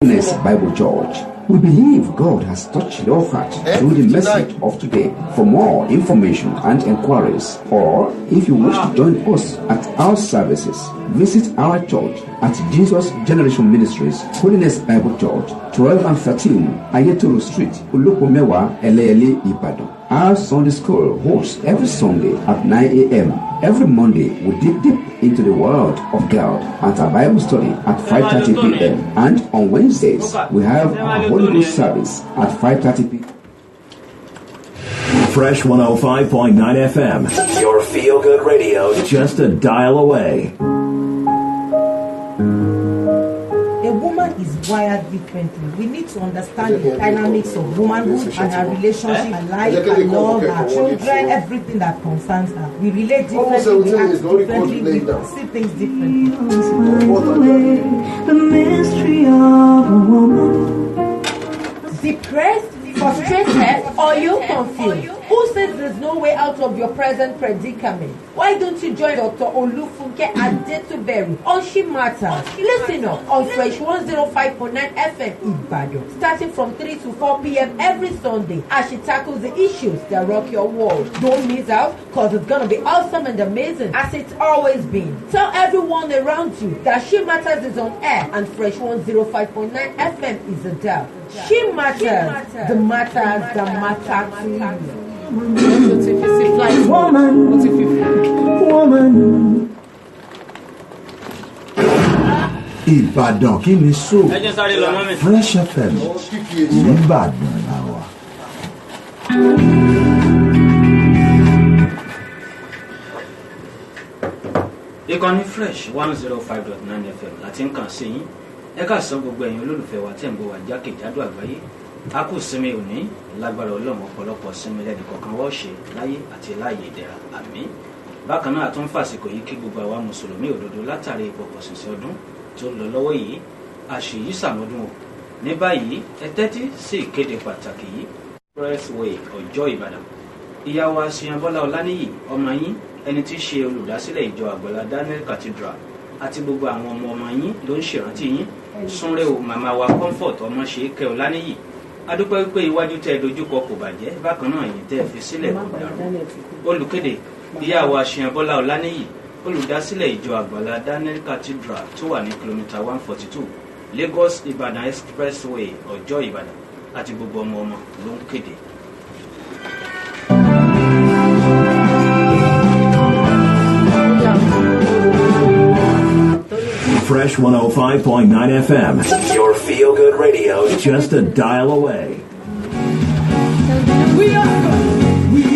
Bible Church. We believe God has touched your heart through the message of today. For more information and inquiries, or if you wish to join us at our services, visit our church at Jesus Generation Ministries, Holiness Bible Church, 12 and 13 Adetuberu Street, Olufunke Adetuberu, Ibadan. Our Sunday school hosts every Sunday at 9 a.m. Every Monday, we dig deep into the Word of God at our Bible study at 5:30 p.m. And on Wednesdays, we have our Holy Ghost service at 5:30 p.m. Fresh 105.9 FM, your feel-good radio, just a dial away. A woman is wired differently. We need to understand the dynamics of womanhood and her relationship, her life, her love, her children, everything that concerns her. We relate differently, we act differently, we see things differently. The mystery of a woman. Depressed, frustrated, or you confused? Who says there's no way out of your present predicament? Why don't you join Dr. Olufunke Adetuberu on shematters? Listen up on Fresh 105.9 FM Ibadan, starting from 3 to 4 p.m. every Sunday as she tackles the issues that rock your world. Don't miss out, because it's going to be awesome and amazing as it's always been. Tell everyone around you that shematters is on air and Fresh 105.9 FM is a dial. Shematters, the matters that matter to you. Woman. Ibadan kí ni so Fresh FM Ìbàdàn làwà. Ìkànnì Fresh 105.9 FM láti ń kàn sí yín. Ẹ ká san gbogbo ẹ̀yin olólùfẹ́ wa tẹ̀ ń bọ̀ wá jákèjádò àgbáyé. A kú sinmi òní lágbára Ọlọ́run, ọ̀pọ̀lọpọ̀ sinmi lẹ́nu kọ̀ọ̀kan wọ́n ṣe láyé àti láàyè ìdẹ̀ra, àmín. Bákan náà a tún fàsìkò yìí kí gbogbo àwa mùsùlùmí òdodo látàrí ìpọ̀pọ̀ṣìnṣìn ọdún tó lọ lọ́wọ́ yìí, àṣeyí sàmọ́dún o. Ní báyìí ẹ tẹ́tí sí ìkéde pàtàkì yìí. Expressway Ọjọ́ Ìbàdàn. Ìyá wa Ṣìyànbọ́lá Ọláníyì, ọmọ yín, ẹni tí í ṣe olùdásílẹ̀ ìjọ Àgbàlá Daniel Cathedral, àti gbogbo àwọn ọmọ yín ló ń ṣèrántí yín. Súnrẹ́ o màmá wa Comfort ọmọ Ṣèkẹ́ Ọláníyì. Adúpẹ́ wípé iwájú tẹ́ dojúkọ kò bàjẹ́, bákan náà ẹ̀yìn tẹ́ fi sílẹ̀ kò dàrú. Olùkéde ìyá wa Ṣìyànbọ́lá Ọláníyì, olùdásílẹ̀ ìjọ Àgbàlá Daniel Cathedral tó wà ní kìlómítà 142 Lagos Ibadan Expressway Ọjọ́ Ìbàdàn, àti gbogbo ọmọ ló ń kéde. Fresh 105.9 FM, your feel-good radio, just a dial away. We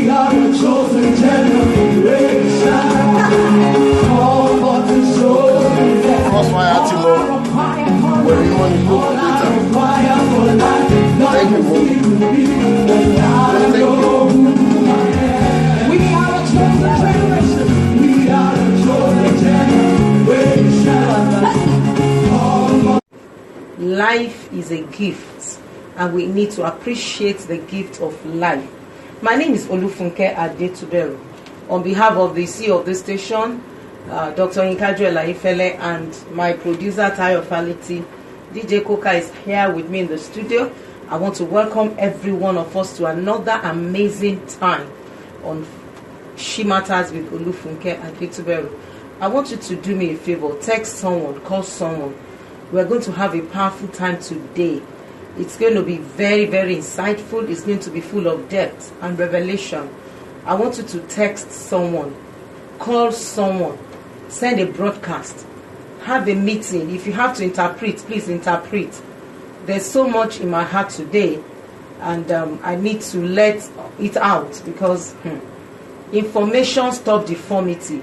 are a chosen generation. All for the soul. Cross my heart, Lord. Where you want to go later. Thank you, Lord. Thank you. We are a chosen generation. We are a chosen generation. Life is a gift, and we need to appreciate the gift of life. My name is Olufunke Adetuberu. On behalf of the CEO of this station, Dr. Ifele, and my producer Tayo Faliti, DJ Koka is here with me in the studio. I want to welcome every one of us to another amazing time on Shematters with Olufunke Adetuberu. I want you to do me a favor. Text someone, call someone. We're going to have a powerful time today. It's going to be very, very insightful. It's going to be full of depth and revelation. I want you to text someone, call someone, send a broadcast, have a meeting. If you have to interpret, please interpret. There's so much in my heart today, and I need to let it out because information stops deformity.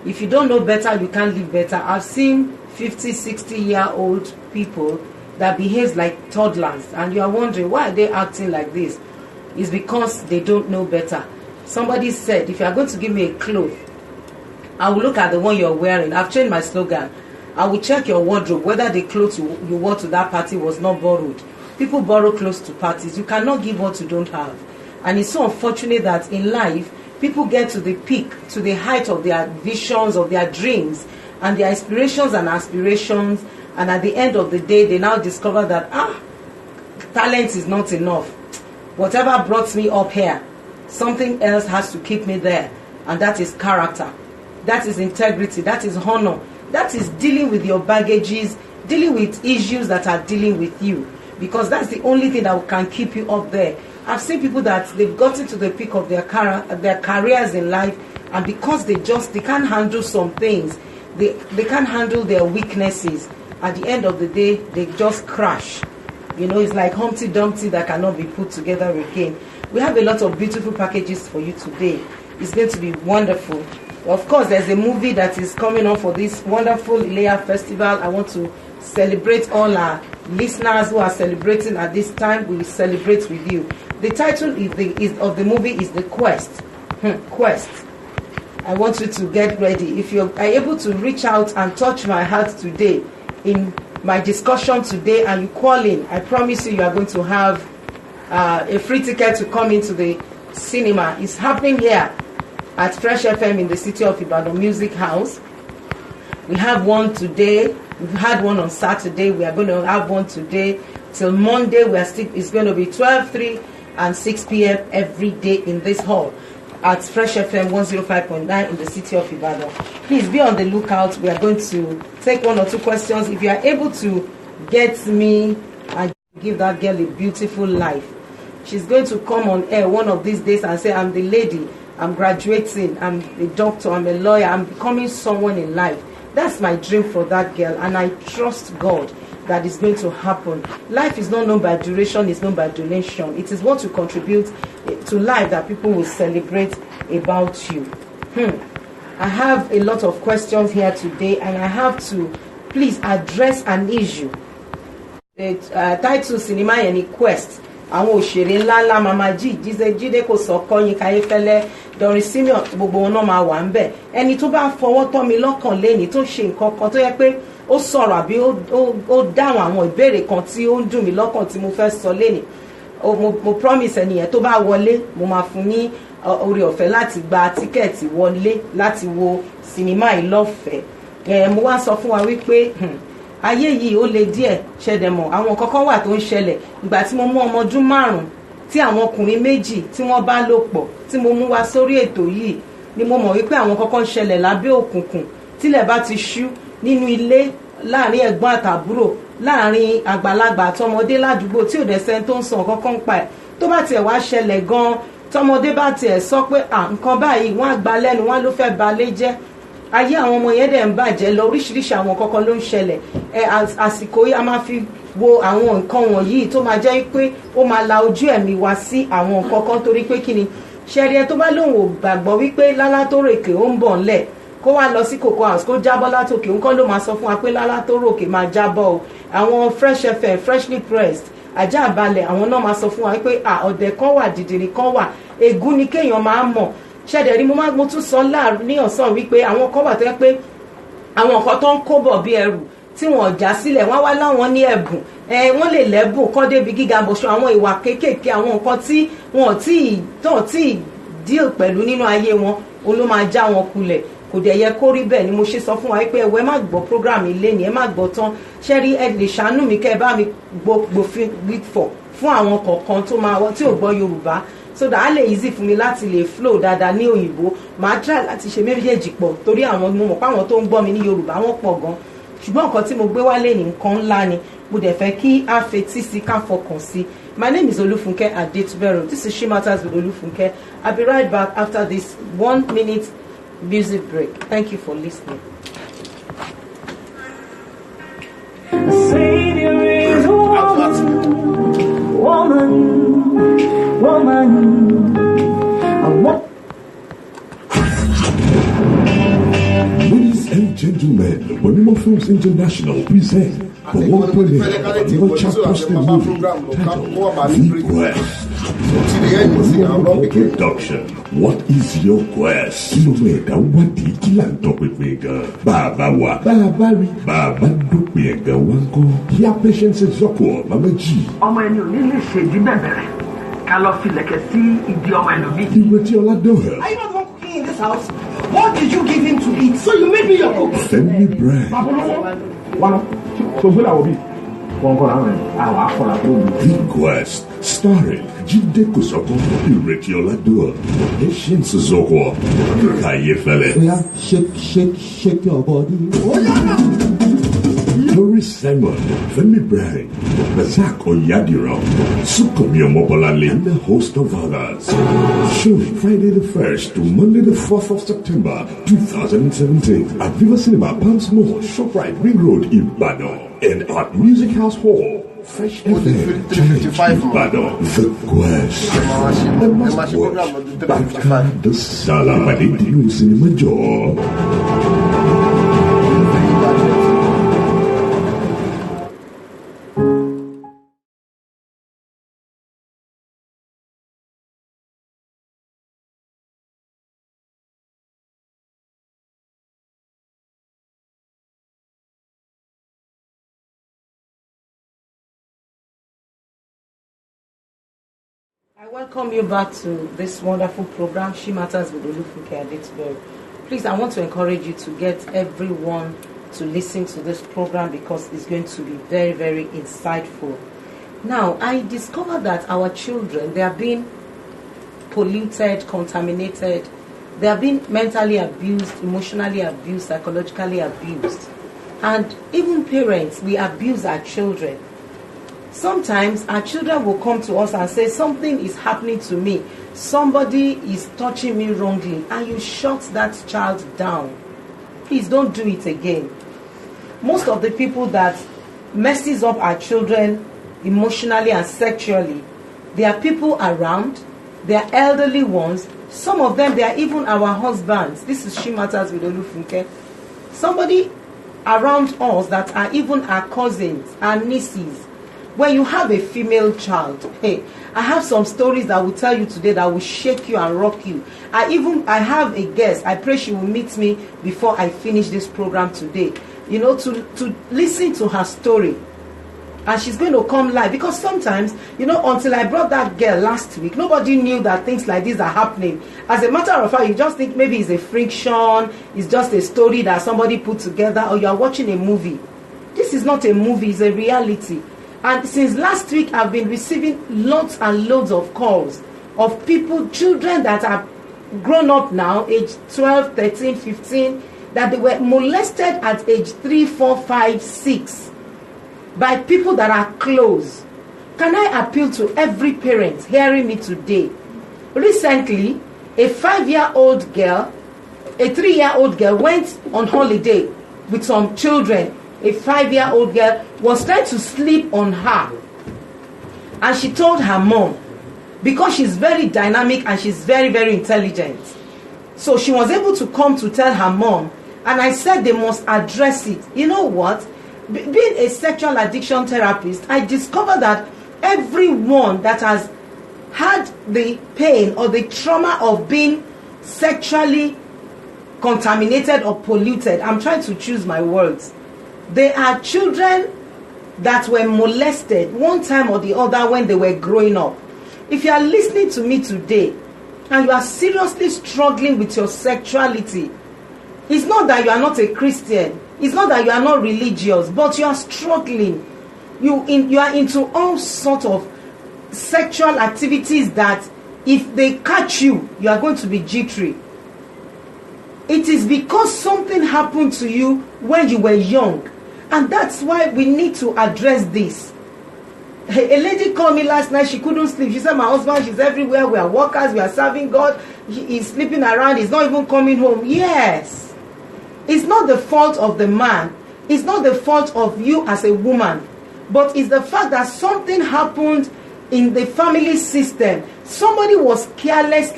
If you don't know better, you can't live better. I've seen 50, 60-year-old people that behave like toddlers, and you are wondering why are they acting like this. It's because they don't know better. Somebody said, if you are going to give me a cloth, I will look at the one you're wearing. I've changed my slogan. I will check your wardrobe whether the clothes you wore to that party was not borrowed. People borrow clothes to parties. You cannot give what you don't have. And it's so unfortunate that in life, people get to the peak, to the height of their visions, of their dreams, and their inspirations and aspirations And at the end of the day, they now discover that, talent is not enough. Whatever brought me up here, something else has to keep me there. And that is character. That is integrity. That is honor. That is dealing with your baggages, dealing with issues that are dealing with you. Because that's the only thing that can keep you up there. I've seen people that they've gotten to the peak of their careers in life, and because they can't handle some things, they can't handle their weaknesses. At the end of the day, they just crash. You know, it's like Humpty Dumpty that cannot be put together again. We have a lot of beautiful packages for you today. It's going to be wonderful. Of course, there's a movie that is coming on for this wonderful Ilea Festival. I want to celebrate all our listeners who are celebrating at this time. We will celebrate with you. The title of the movie is The Quest. Quest. I want you to get ready. If you are able to reach out and touch my heart today in my discussion today and you call in, I promise you are going to have a free ticket to come into the cinema. It's happening here at Fresh FM in the city of Ibadan Music House. We have one today. We've had one on Saturday. We are going to have one today till Monday. It's going to be 12, 3 and 6 p.m. every day in this hall at Fresh FM 105.9 in the city of Ibadan. Please be on the lookout. We are going to take one or two questions. If you are able to get me and give that girl a beautiful life, she's going to come on air one of these days and say, I'm the lady, I'm graduating, I'm a doctor, I'm a lawyer, I'm becoming someone in life. That's my dream for that girl, and I trust God that is going to happen. Life is not known by duration, it's known by donation. It is what you contribute to life that people will celebrate about you. I have a lot of questions here today, and I have to please address an issue. The title Cinema Any Quest. Àwọn òṣèré ńlá ńlá Mama Jídé kò sọ kọ́yìn káyéfẹ́lẹ́ Dorin Simeon gbogbo wọn náà máa wà ń bẹ̀. Ẹni tó bá fọwọ́ tọ́ mi lọ́kàn lẹ́ni tó ṣe nǹkan kan tó yẹ pé ó sọ̀rọ̀ àbí ó dáhùn àwọn ìbéèrè kan tí ó ń dùn mí lọ́kàn tí mo fẹ́ sọ lẹ́ni. Mo promise ẹnìyẹn tó bá wọlé mo máa fún ní oore ọ̀fẹ́ láti gba tíkẹ́ẹ̀tì wọlé láti wo sinimá yìí lọ́fẹ̀ẹ́. Mo wá sọ fún wa wípé ayé yìí ó le díẹ̀ ṣẹ̀dẹ̀mọ̀ àwọn kankan wà tó ń ṣẹlẹ̀ ìgbà tí mo mú ọmọ ọdún 5 tí àwọn ọkùnrin 2 tí wọ́n bá lò pọ̀ tí mo mú wá sórí ètò yìí ni mo mọ̀ wípé àwọn kankan ń ṣẹlẹ̀ lábẹ́ òkùnkùn tílẹ̀ bá ti ṣú nínú ilé láàrin ẹ̀gbọ́n àtàbúrò láàrin àgbàlagbà àtọmọdé ládùúgbò tí ò dẹ̀ sẹ́ni tó ń sọ kankan pa ẹ̀ tó bá tiẹ̀ wá ṣẹlẹ̀ gan tọmọdé bá tiẹ̀ sọ pé nǹkan báyìí wọ́n á gbà lẹ́nu wọ́n ló fẹ́ balẹ̀ jẹ́ ayé àwọn ọmọ yẹn dẹ̀ ń bàjẹ́ lọ oríṣiríṣi àwọn kankan ló ń ṣẹlẹ̀ àsìkò yìí a máa fi wo àwọn nǹkan wọ̀nyí tó máa jẹ́ pé ó máa la ojú ẹ̀mí wa sí àwọn nǹkan kan torí pé kí ni ṣẹ́rí ẹ tó bá lóun ò gbàgbọ́ wípé lálá tó rèké ó ń bọ̀ ńlẹ̀ kó wá lọ sí Cocoa House kó jábọ́ látòkè nǹkan ló máa sọ fún wa pé lálá tó ròkè máa jábọ́ o àwọn Fresh FM freshly pressed ajá àbálẹ̀ àwọn náà máa sọ fún wa pé ọ̀dẹ̀ kan wà dìdìrì kan wà ègún ni kéèyàn máa mọ̀ ṣẹ̀dẹ̀ rí mo tún sọ ní ọ̀sán wípé àwọn kan wà tó yẹ pé àwọn nǹkan tó ń kó bọ̀ bí ẹrù tí wọ́n já sílẹ̀ wọ́n wá láwọn ní ẹ̀bùn wọ́n lè lẹ́bùn kọ́ débi gíga bọ̀ṣọ́ àwọn ìwà kéékèèké àwọn nǹkan tí wọ́n tí deal pẹ̀lú nínú ayé wọn ló máa já wọn kulẹ̀ kò dẹ̀ yẹ kó rí bẹ́ẹ̀ ni mo ṣe sọ fún wa pé ẹ má gbọ́ program ilé ni ẹ má gbọ́ tán ṣẹ́rí ẹ lè ṣàánú mi kẹ́ ẹ bá mi gbòfin fún àwọn kọ̀ọ̀kan tí ò gbọ́ Yorùbá so that á lè easy fún mi láti lè flow dáadáa ní òyìnbó màá try láti ṣe méjèèjì pọ̀ torí àwọn mo mọ̀ pé àwọn tó ń gbọ́ mi ní Yorùbá wọ́n pọ̀ gan ṣùgbọ́n nǹkan tí mo gbé wálé ní nǹkan ńlá ni mo dẹ̀ fẹ́ kí a fetí sí ká fọkàn sí. My name is Olufunke Adetuberu. This is Shematters with Olufunke. I'll be right back after this 1 minute music break. Thank you for listening. Savior is a woman. Ladies and gentlemen, Bonimo Films International present the world premiere of a new chapter movie titled The Quest. Production. What is your quest? Kilomita wadi kilanto pepega. Baba wa. Baba dupega wanko. Here patience is zoko. Mama G. Ọmọ ẹni ò ní lè ṣe ìdí bẹ̀bẹ̀rẹ̀ ká lọ fi lẹ̀kẹ̀ sí ìdí ọmọ ẹlòmíì. Ìwé Ola Doher. Are you not one cooking in this house? What did you give him to eat? So you made me your cook. Family brand. So good I will be. Request starring Jide Kosoko, Ireti Oladua, Patience Zokwo, Kayefele. Shake your body. Tori Simon, Femi Bryan, Razak Oyadiro, Sukomi Omobolale, and a host of others. Showing Friday the 1st to Monday the 4th of September 2017 at Viva Cinema, Palms Mall, ShopRite, Ring Road, Ibadan, and at Music House Hall. Fresh FM, Ibadan, The Quest, the Must Watch, Baka the Sala, by the Dino Cinema Joe. I welcome you back to this wonderful program, Shematters with Olufunke Adetuberu. Please, I want to encourage you to get everyone to listen to this program because it's going to be very, very insightful. Now, I discovered that our children, they are being polluted, contaminated, they are being mentally abused, emotionally abused, psychologically abused. And even parents, we abuse our children. Sometimes our children will come to us and say, something is happening to me. Somebody is touching me wrongly. And you shut that child down. Please don't do it again. Most of the people that messes up our children emotionally and sexually, they are people around. They are elderly ones. Some of them, they are even our husbands. This is Shematters with Olufunke. Somebody around us that are even our cousins, our nieces. When you have a female child, hey, I have some stories that I will tell you today that will shake you and rock you. I have a guest. I pray she will meet me before I finish this program today. You know, to listen to her story. And she's going to come live. Because sometimes, you know, until I brought that girl last week, nobody knew that things like this are happening. As a matter of fact, you just think maybe it's a friction, it's just a story that somebody put together, or you are watching a movie. This is not a movie, it's a reality. And since last week, I've been receiving loads and loads of calls of people, children that are grown up now, age 12, 13, 15, that they were molested at age 3, 4, 5, 6 by people that are close. Can I appeal to every parent hearing me today? Recently, a 5-year-old girl, a 3-year-old girl went on holiday with some children. A 5-year-old girl was trying to sleep on her, and she told her mom, because she's very dynamic and she's very, very intelligent, so she was able to come to tell her mom. And I said they must address it. You know what, being a sexual addiction therapist, I discovered that everyone that has had the pain or the trauma of being sexually contaminated or polluted, I'm trying to choose my words, they are children that were molested one time or the other when they were growing up. If you are listening to me today and you are seriously struggling with your sexuality, it's not that you are not a Christian, it's not that you are not religious, but you are struggling. You are into all sorts of sexual activities that if they catch you, you are going to be jittery. It is because something happened to you when you were young. And that's why we need to address this. A lady called me last night, she couldn't sleep. She said, my husband, she's everywhere. We are workers, we are serving God. He's sleeping around, he's not even coming home. Yes. It's not the fault of the man. It's not the fault of you as a woman. But it's the fact that something happened in the family system. Somebody was careless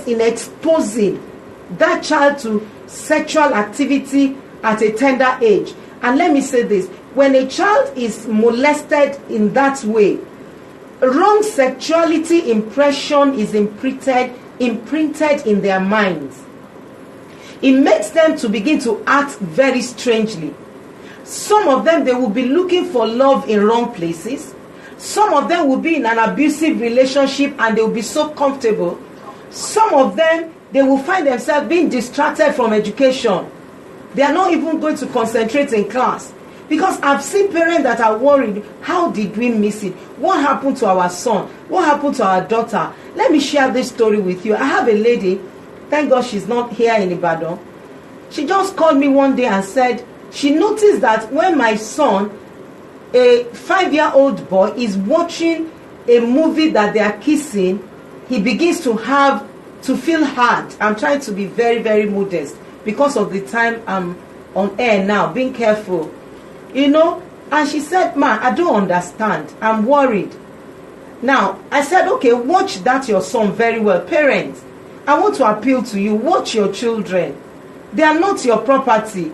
in exposing that child to sexual activity at a tender age. And let me say this, when a child is molested in that way, wrong sexuality impression is imprinted in their minds. It makes them to begin to act very strangely. Some of them, they will be looking for love in wrong places. Some of them will be in an abusive relationship and they will be so comfortable. Some of them, they will find themselves being distracted from education. They are not even going to concentrate in class. Because I've seen parents that are worried, how did we miss it? What happened to our son? What happened to our daughter? Let me share this story with you. I have a lady, thank God she's not here in Ibadan. She just called me one day and said she noticed that when my son, a 5-year-old boy, is watching a movie that they are kissing, he begins to feel hard. I'm trying to be very, very modest because of the time I'm on air now, being careful. You know, and she said, "Ma, I don't understand. I'm worried." Now, I said, okay, watch that your son very well. Parents, I want to appeal to you. Watch your children. They are not your property.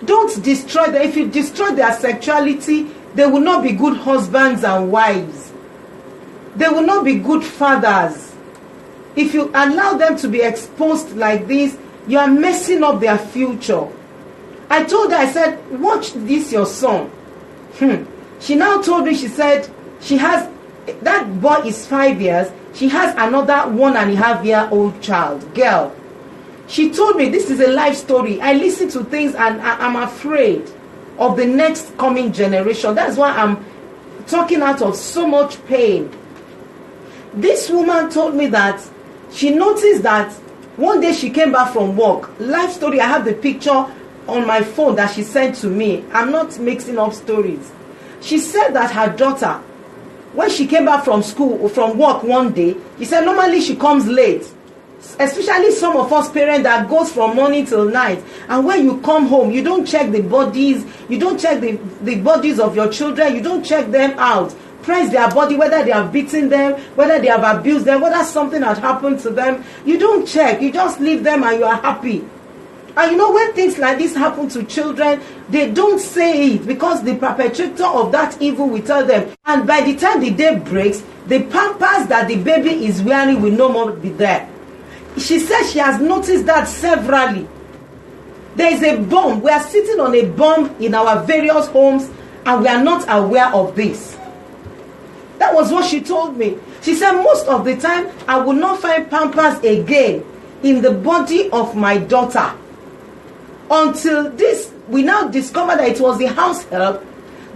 Don't destroy them. If you destroy their sexuality, they will not be good husbands and wives. They will not be good fathers. If you allow them to be exposed like this, you are messing up their future. I told her, I said, watch this your son. She now told me, she said, she has, that boy is 5 years. She has another 1.5-year-old child, girl. She told me, this is a life story. I listen to things and I'm afraid of the next coming generation. That's why I'm talking out of so much pain. This woman told me that she noticed that one day she came back from work. Life story, I have the picture on my phone that she sent to me. I'm not mixing up stories. She said that her daughter, when she came back from school, from work one day, she said normally she comes late. Especially some of us parents that goes from morning till night. And when you come home, you don't check the bodies. You don't check the bodies of your children. You don't check them out. Press their body, whether they have beaten them, whether they have abused them, whether something had happened to them. You don't check. You just leave them and you are happy. And you know, when things like this happen to children, they don't say it because the perpetrator of that evil will tell them. And by the time the day breaks, the pampers that the baby is wearing will no more be there. She says she has noticed that severally. There is a bomb. We are sitting on a bomb in our various homes and we are not aware of this. That was what she told me. She said most of the time I will not find pampers again in the body of my daughter. Until this, we now discover that it was the house help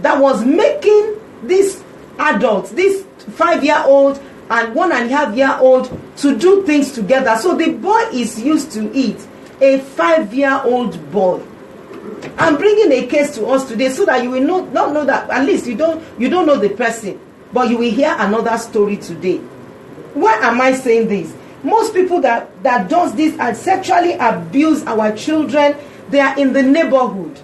that was making this adult, this 5-year-old and 1.5-year-old to do things together. So the boy is used to it. A 5-year-old boy. I'm bringing a case to us today so that you will not know that, at least you don't know the person, but you will hear another story today. Why am I saying this? Most people that does this and sexually abuse our children, they are in the neighborhood.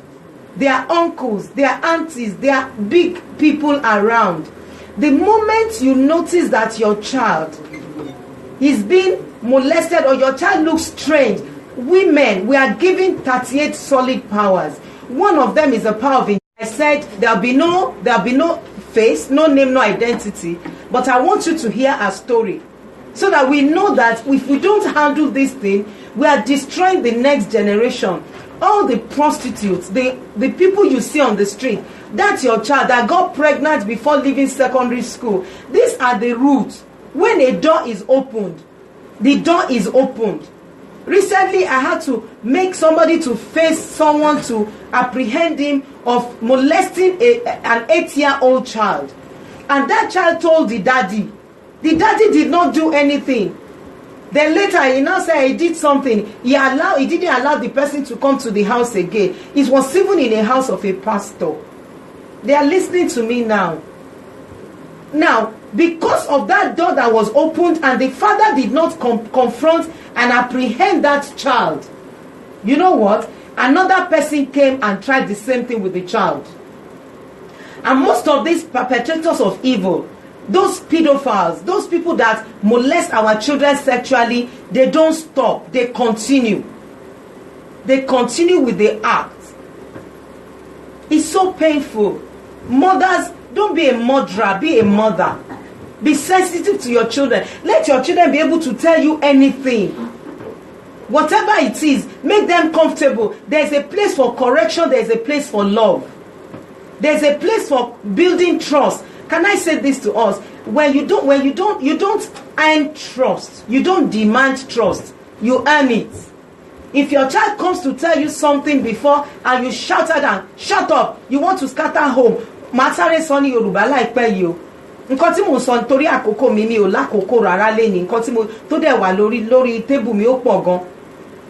They are uncles, they are aunties, they are big people around. The moment you notice that your child is being molested or your child looks strange, women, we are given 38 solid powers. One of them is the power of. I said there'll be no face, no name, no identity. But I want you to hear a story, so that we know that if we don't handle this thing, we are destroying the next generation. All the prostitutes, the people you see on the street, that's your child that got pregnant before leaving secondary school. These are the roots. When a door is opened, the door is opened. Recently, I had to make somebody to face someone to apprehend him of molesting an 8-year-old child. And that child told the daddy. The daddy did not do anything. Then later, he now said he did something. He didn't allow the person to come to the house again. It was even in a house of a pastor. They are listening to me now. Now, because of that door that was opened and the father did not confront and apprehend that child, you know what? Another person came and tried the same thing with the child. And most of these perpetrators of evil, those pedophiles, those people that molest our children sexually, they don't stop. They continue. They continue with the act. It's so painful. Mothers, don't be a murderer, be a mother. Be sensitive to your children. Let your children be able to tell you anything. Whatever it is, make them comfortable. There's a place for correction, there's a place for love. There's a place for building trust. Can I say this to us? When you don't earn trust, you don't demand trust, you earn it. If your child comes to tell you something before and you shout at them, shut up, you want to scatter home, màá sáré sọ ní Yorùbá láìpẹ́ yìí o. Nǹkan tí mo sọ nítorí àkókò mi ò lákòókò rárá lẹ́ni nǹkan tí mo tó dẹ̀ wà lórí tébù mi ó pọ̀ gan.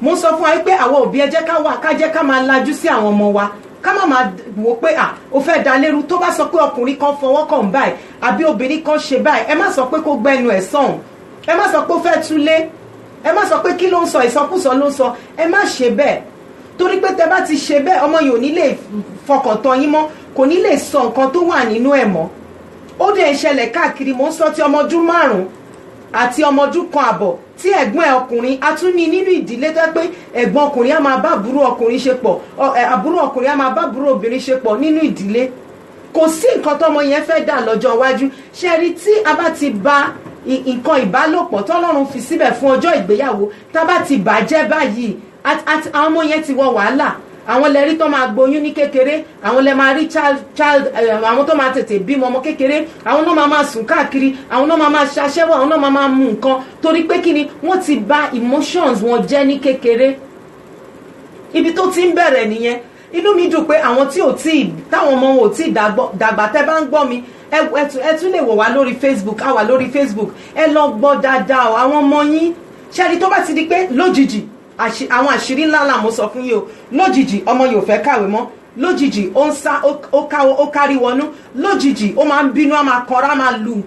Mo sọ fún wa pé àwọn òbí ẹ jẹ́ ká máa lajú sí àwọn ọmọ wa, ká má máa wò pé ó fẹ́ da lérú. Tó bá sọ pé ọkùnrin kan fọwọ́ kàn báyìí àbí obìnrin kan ṣe báyìí, ẹ má sọ pé kó gbẹnu ẹ̀ sọ̀hún, ẹ má sọ pé ó fẹ́ túlé, ẹ má sọ pé kí ló ń sọ, ìsọkúsọ ló ń sọ, ẹ má ṣe bẹ́ẹ̀. Torí pé tẹ bá ti ṣe bẹ́ẹ̀ ọmọ yìí ò ní lè fọkàn tán yín mọ́, kò ní lè sọ nǹkan tó wà nínú ẹ̀ mọ́. Ó dẹ̀ ṣẹlẹ̀ káàkiri. Mo ń sọ ti ọmọ ọdún 5 àti ọmọ ọdún 1 àbọ̀ tí ẹ̀gbọ́n ẹ̀ ọkùnrin a tún ní nínú ìdílé tó pé ẹ̀gbọ́n ọkùnrin á máa bá àbúrò ọkùnrin ṣe pọ̀, àbúrò ọkùnrin á máa bá àbúrò obìnrin ṣe pọ̀ nínú ìdílé. Kò sí nǹkan tọ́mọ yẹn fẹ́ dà lọ́jọ́ iwájú. Ṣé rí tí a bá ti ba nǹkan ìbálòpọ̀ tọ́lọ́run fi síbẹ̀ fún ọjọ́ ìgbéyàwó tá bá ti bàjẹ́ báyìí, àwọn ọmọ yẹn ti wọ wàhálà. Àwọn lẹ rí tó máa gboyún ní kékeré, àwọn lẹ máa rí àwọn tó máa tètè bímọ ọmọ kékeré, àwọn náà máa sùn káàkiri, àwọn náà máa ṣaṣẹ́wó, àwọn náà máa mú nǹkan torí pé kí ni wọ́n ti bà emotions wọn jẹ́ ní kékeré. Ibi tó ti ń bẹ̀rẹ̀ nìyẹn. Inú mi dùn pé àwọn tí táwọn ọmọ wọn ò tí dàgbà tẹ́ bá ń gbọ́ mi, ẹ tún lè wò wá lórí Facebook, a wà lórí Facebook, ẹ lọ gbọ́ dáadáa o. Àwọn ọmọ yín ṣẹ́ni tó bá ti di pé lójijì àwọn àṣírí ńlá là mo sọ fún yín o, lójijì ọmọ yóò fẹ́ kàwé mọ́, lójijì ó ń sá ó kárí wọnú, lójijì ó máa ń bínú, á máa kọra, á máa lu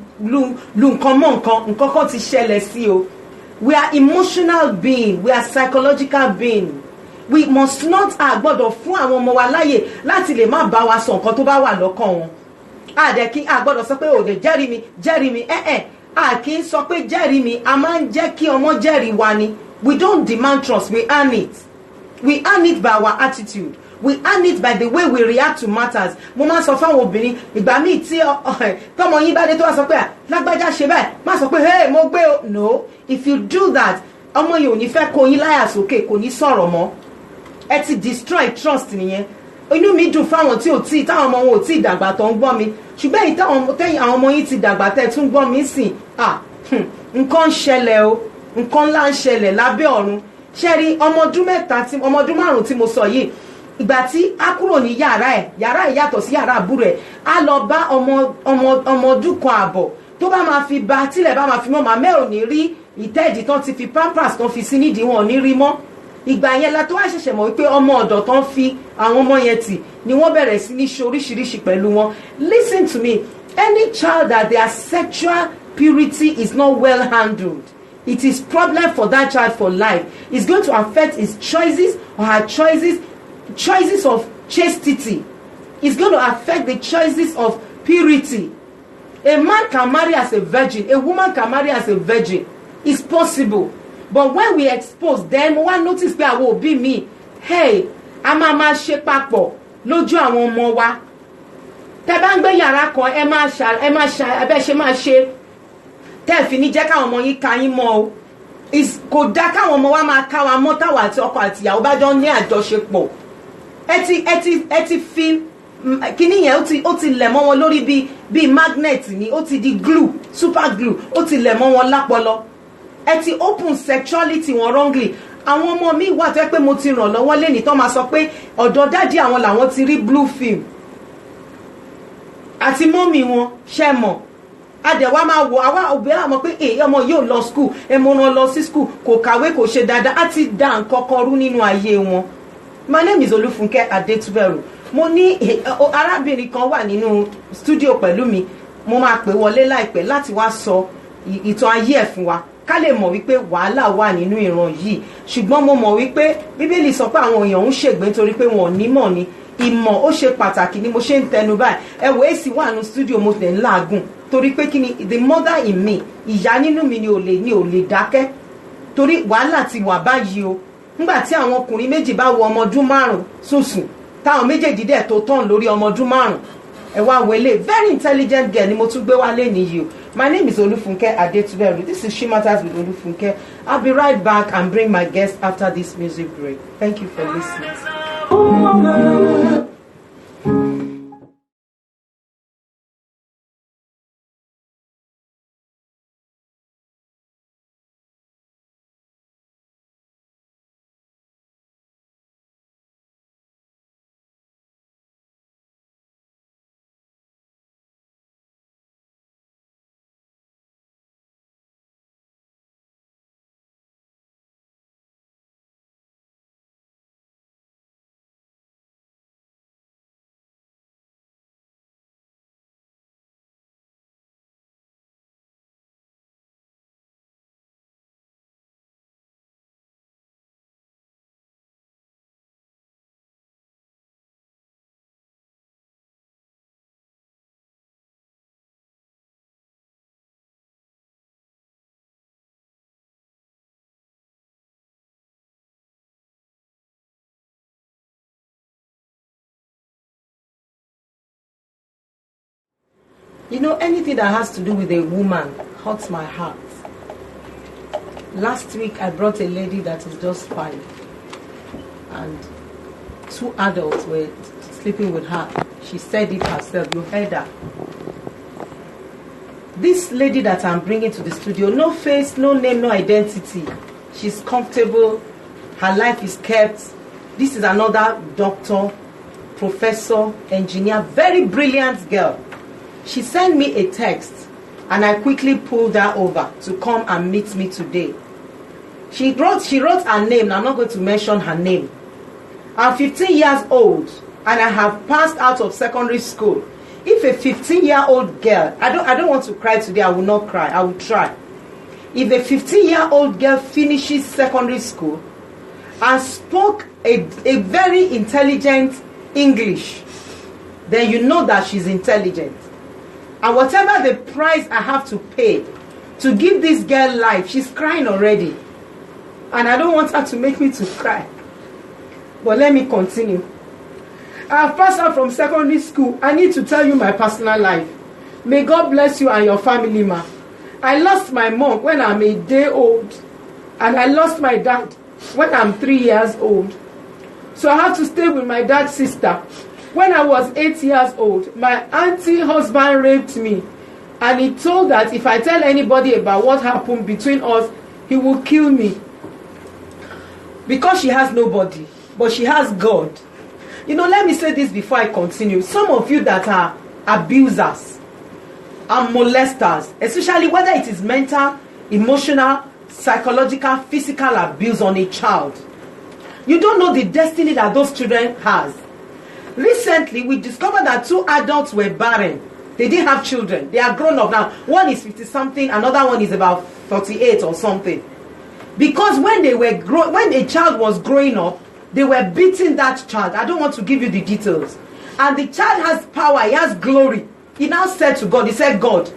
nǹkan mọ́ nǹkan kan ti ṣẹlẹ̀ sí o. We are emotional being, we are psychological being. We must not gbọ́dọ̀ fún àwọn ọmọ wa láyè láti lè má bá wa sọ nǹkan tó bá wà lọ́kàn wọn. Àdẹ̀kí gbọ́dọ̀ sọ pé òde jẹ́rìí mi a kì í sọ pé jẹ́rìí mi, a máa ń jẹ́ kí ọmọ jẹ́rìí wa ni. We don't demand trust, we earn it. We earn it by our attitude. We earn it by the way we react to matters. Mo máa sọ fáwọn obìnrin ìgbà míì tí tọmọ yín bá dé tó wá sọ pé lágbájá ṣe báyìí, má sọ pé hey mo gbé o. No, if you do that, ọmọ yìí ò ní fẹ́ kó yín láyà sókè, kò ní sọ̀rọ̀ mọ́. Ẹ ti destroy trust nìyẹn. Inú mi dùn fáwọn táwọn ọmọ wọn ò tí dàgbà tó ń gbọ́ mi, ṣùgbọ́n èyí tẹ́yìn àwọn ọmọ yín ti dàgbà tẹ́ tún gbọ́ mi sìn. Nǹkan ń ṣẹlẹ̀ o, nǹkan ńlá ń ṣẹlẹ̀ lábẹ́ ọ̀run. Ṣé rí ọmọ ọdún 5 tí mo sọ yìí, ìgbà tí a kúrò ní yàrá ẹ̀ yàtọ̀ sí yàrá àbúrò ẹ̀, a lọ bá ọmọ ọdún 1 àbọ̀. Tó bá máa fi ba tílẹ̀ bá máa fi mọ́, màmá ò ní rí ìtẹ́ẹ̀dì tán ti fi pampers tán fi sí nídìí, wọn ò ní rí mọ́. Ìgbà yẹn la tó wá ṣẹ̀ṣẹ̀ mọ̀ wípé ọmọ ọ̀dọ̀ tán fi àwọn ọmọ yẹn tì ni wọ́n bẹ̀rẹ̀ sí ní ṣe oríṣiríṣi pẹ̀lú wọn. Listen to me, any child that their sexual purity is not well handled, it is problem for that child for life. It's going to affect his choices or her choices of chastity. It's going to affect the choices of purity. A man can marry as a virgin, a woman can marry as a virgin. It's possible. But when we expose them, one notice pé àwọn òbí mi, hey, a máa ṣe papọ̀ lójú àwọn ọmọ wa. Tẹ́ bá ń gbé yàrá kan, ẹ máa ẹbẹ́ ṣe máa ṣe. Tẹ́ fi ní jẹ́ káwọn ọmọ yín ka yín mọ́ o. Kò dá káwọn ọmọ wa máa ká wa mọ́ táwa àti ọkọ àti ìyàwó bá jọ ní àjọṣepọ̀. Ẹ ti fi kíní yẹn ó ti lẹ̀ mọ́ wọn lórí bí magnet ni, ó ti di glue, super glue, ó ti lẹ̀ mọ́ wọn lápọlọ. Ẹ ti open sexuality wọn wrongly. Àwọn ọmọ mi wà tó yẹ pé mo ti ràn lọ́wọ́ lẹ́ni tó máa sọ pé ọ̀dọ̀ dádì àwọn làwọn ti rí blue film àti mọ́mì wọn ṣe mọ̀. Adẹ̀wà máa wò àwa òbí àmọ́ pé ọmọ yóò lọ school, mo rán lọ sí school, kò kàwé kò ṣe dáadáa, á ti dá nǹkan kan rú nínú ayé wọn. My name is Olufunke Adetuberu. Mo ní arábìnrin kan wà nínú studio pẹ̀lú mi, mo máa pè wọlé láìpẹ́ láti wá sọ ìtàn ayé ẹ̀ fún wa ká lè mọ̀ wípé wàhálà wà nínú ìran yìí. Ṣùgbọ́n mo mọ̀ wípé Bíbélì sọ pé àwọn èèyàn ń ṣègbé nítorí pé wọn ò nímọ̀ ni. Ìmọ̀ ó ṣe pàtàkì ni mo ṣe ń tẹnu báyìí. Ẹ wò èsì wà nínú studio mo tẹ̀ ń làágùn torí pé kí ni the mother in me, ìyá nínú mi ni ò lè dákẹ́ torí wàhálà ti wà báyìí o. Nígbà tí àwọn ọkùnrin méjì bá wo ọmọ ọdún 5 sùsùn táwọn méjèèjì dẹ̀ tó tán lórí ọmọ ọdún 5, ẹ wá wọlé very intelligent girl ni mo tún gbé wálé nìyí o. My name is Olufunke Adetuberu. This is Shematters with Olufunke. I'll be right back and bring my guest after this music break. Thank you for listening. You know, anything that has to do with a woman hurts my heart. Last week I brought a lady that is just 5, and 2 adults were sleeping with her. She said it herself. You heard her. This lady that I'm bringing to the studio, no face, no name, no identity. She's comfortable. Her life is kept. This is another doctor, professor, engineer, very brilliant girl. She sent me a text, and I quickly pulled her over to come and meet me today. She wrote her name. I'm not going to mention her name. I'm 15 years old, and I have passed out of secondary school. If a 15-year-old girl, I don't want to cry today, I will not cry, I will try. If a 15-year-old girl finishes secondary school and spoke a very intelligent English, then you know that she's intelligent. And whatever the price I have to pay to give this girl life, she's crying already. And I don't want her to make me to cry. But let me continue. I have passed out from secondary school. I need to tell you my personal life. May God bless you and your family, ma. I lost my mom when I'm a day old. And I lost my dad when I'm 3 years old. So I have to stay with my dad's sister. When I was 8 years old, my auntie husband raped me. And he told that if I tell anybody about what happened between us, he will kill me. Because she has nobody, but she has God. You know, let me say this before I continue. Some of you that are abusers and molesters, especially whether it is mental, emotional, psychological, physical abuse on a child, you don't know the destiny that those children has. Recently, we discovered that 2 adults were barren. They didn't have children. They are grown up now. One is 50-something, another one is about 48 or something. Because when a child was growing up, they were beating that child. I don't want to give you the details. And the child has power. He has glory. He now said to God, he said, God,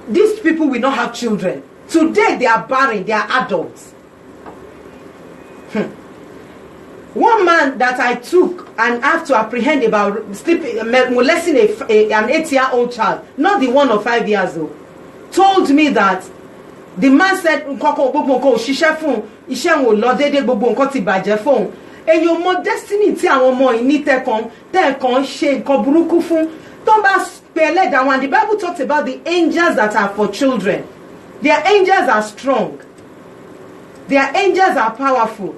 these people will not have children. Today they are barren. They are adults. One man that I took and have to apprehend about molesting an 8-year-old child, not the one of 5 years old, told me that the man said, and your more destiny tí àwọn ọmọ yìí ní tẹ́ẹ̀kan ṣe nǹkan burúkú fún tó bá pẹ̀lẹ́ that one. The Bible talks about the angels that are for children. Their angels are strong. Their angels are powerful.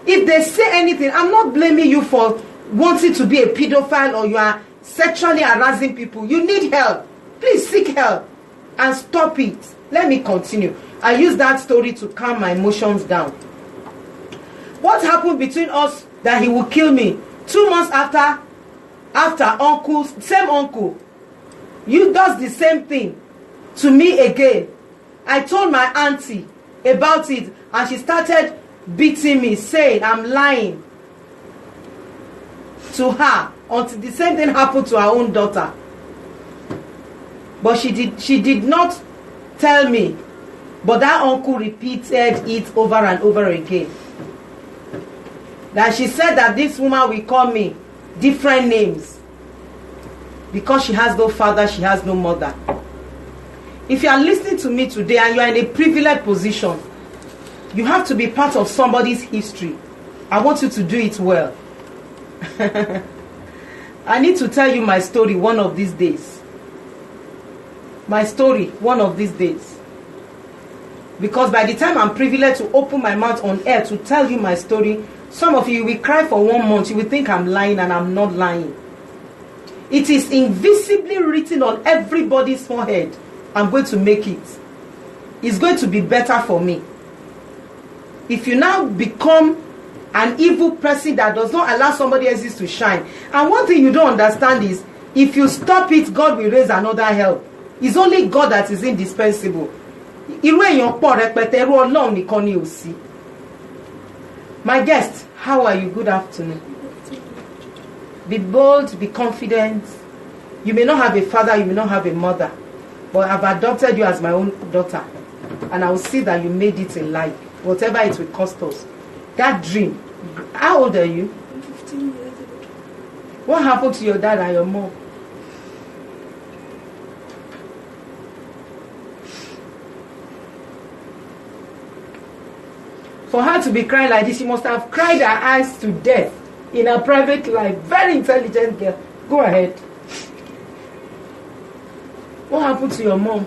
If they say anything, I'm not blaming you for wanting to be a pedophile or you are sexually harassing people. You need help. Please seek help and stop it. Let me continue. I use that story to calm my emotions down. What happened between us that he would kill me? 2 months after uncle, same uncle, you does the same thing to me again. I told my auntie about it and she started beating me, saying I'm lying to her until the same thing happened to her own daughter. But she did not tell me, but that uncle repeated it over and over again. That she said that this woman will call me different names because she has no father, she has no mother. If you are listening to me today and you are in a privileged position, you have to be part of somebody's history. I want you to do it well. I need to tell you my story one of these days. My story one of these days. Because by the time I'm privileged to open my mouth on air to tell you my story, some of you will cry for 1 month. You will think I'm lying, and I'm not lying. It is invisibly written on everybody's forehead. I'm going to make it. It's going to be better for me. If you now become an evil person that does not allow somebody else to shine. And one thing you don't understand is, if you stop it, God will raise another help. It's only God that is indispensable. My guest, how are you? Good afternoon. Be bold, be confident. You may not have a father, you may not have a mother, but I've adopted you as my own daughter. And I will see that you made it in life, whatever it will cost us. That dream. How old are you? 15 years old. What happened to your dad and your mom? For her to be crying like this, she must have cried her eyes to death in her private life. Very intelligent girl. Go ahead. What happened to your mom?